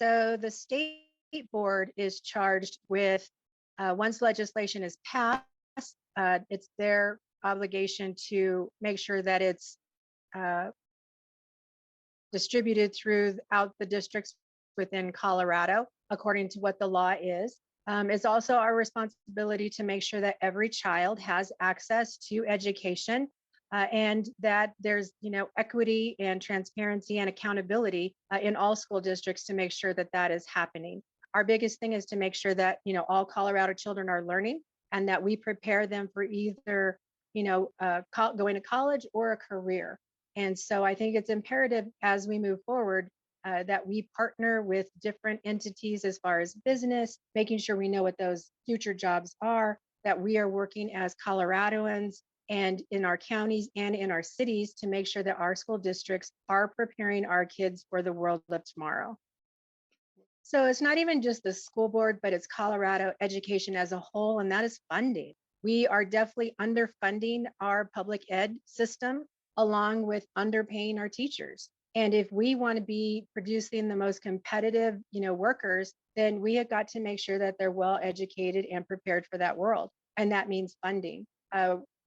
So the state board is charged with, once legislation is passed, it's their obligation to make sure that it's distributed throughout the districts within Colorado, according to what the law is. It's also our responsibility to make sure that every child has access to education, and that there's, equity and transparency and accountability in all school districts to make sure that that is happening. Our biggest thing is to make sure that, all Colorado children are learning and that we prepare them for either, going to college or a career. And so I think it's imperative as we move forward that we partner with different entities as far as business, making sure we know what those future jobs are, that we are working as Coloradoans and in our counties and in our cities to make sure that our school districts are preparing our kids for the world of tomorrow. So it's not even just the school board, but it's Colorado education as a whole, and that is funding. We are definitely underfunding our public ed system, along with underpaying our teachers. And if we want to be producing the most competitive, workers, then we have got to make sure that they're well educated and prepared for that world. And that means funding.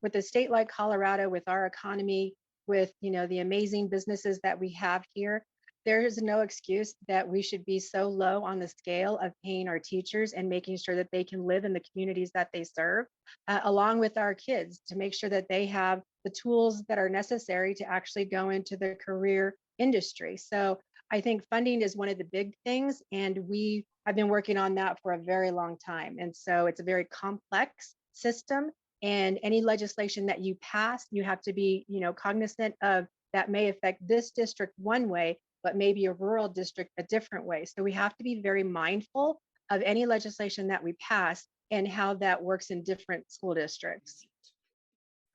With a state like Colorado, with our economy, with, the amazing businesses that we have here, there is no excuse that we should be so low on the scale of paying our teachers and making sure that they can live in the communities that they serve, along with our kids, to make sure that they have the tools that are necessary to actually go into the career industry. So I think funding is one of the big things, and we have been working on that for a very long time. And so it's a very complex system, and any legislation that you pass, you have to be, cognizant of that may affect this district one way, but maybe a rural district a different way. So we have to be very mindful of any legislation that we pass and how that works in different school districts.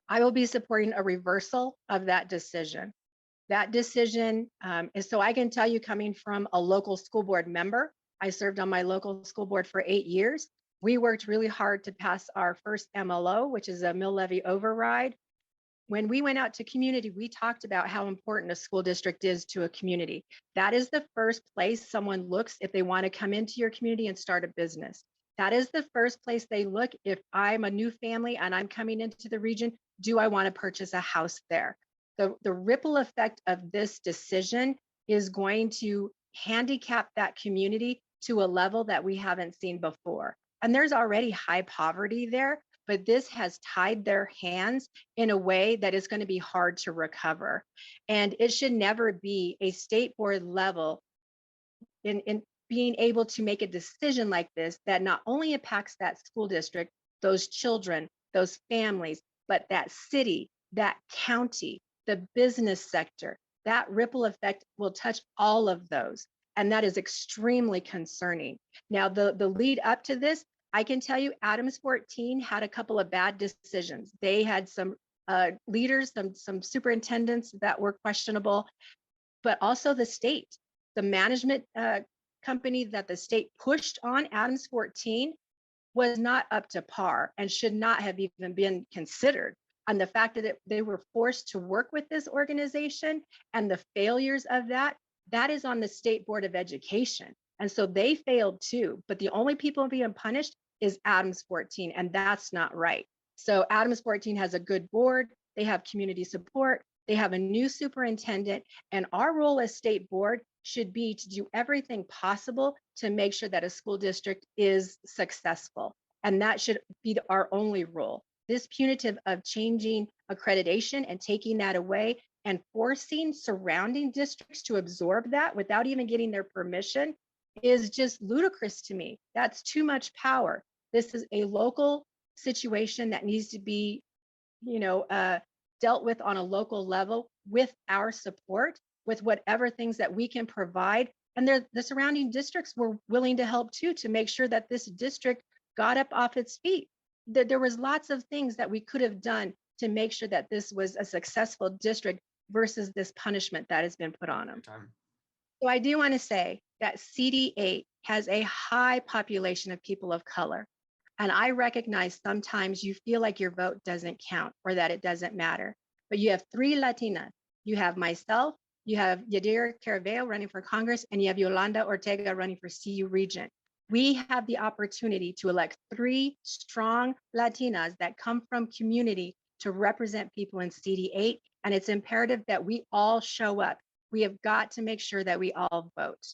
I will be supporting a reversal of that decision. That decision is, so I can tell you, coming from a local school board member, I served on my local school board for 8 years. We worked really hard to pass our first MLO, which is a mill levy override. When we went out to community, we talked about how important a school district is to a community. That is the first place someone looks if they want to come into your community and start a business. That is the first place they look if I'm a new family and I'm coming into the region. Do I want to purchase a house there? The ripple effect of this decision is going to handicap that community to a level that we haven't seen before. And there's already high poverty there, but this has tied their hands in a way that is going to be hard to recover. And it should never be a state board level in being able to make a decision like this that not only impacts that school district, those children, those families, but that city, that county, the business sector. That ripple effect will touch all of those. And that is extremely concerning. Now, the lead up to this, I can tell you Adams 14 had a couple of bad decisions. They had some leaders, some superintendents that were questionable, but also the state. The management company that the state pushed on Adams 14 was not up to par and should not have even been considered. And the fact that they were forced to work with this organization and the failures of that is on the State Board of Education. And so they failed too, but the only people being punished is Adams 14, and that's not right. So Adams 14 has a good board, they have community support, they have a new superintendent, and our role as state board should be to do everything possible to make sure that a school district is successful. And that should be our only role. This punitive of changing accreditation and taking that away and forcing surrounding districts to absorb that without even getting their permission is just ludicrous to me. That's too much power. This is a local situation that needs to be, dealt with on a local level with our support, with whatever things that we can provide. And the surrounding districts were willing to help too, to make sure that this district got up off its feet. There was lots of things that we could have done to make sure that this was a successful district versus this punishment that has been put on them. So I do want to say that CD8 has a high population of people of color. And I recognize sometimes you feel like your vote doesn't count or that it doesn't matter. But you have 3 Latinas. You have myself, you have Yadira Caraveo running for Congress, and you have Yolanda Ortega running for CU Region. We have the opportunity to elect 3 strong Latinas that come from community to represent people in CD8, and it's imperative that we all show up. We have got to make sure that we all vote.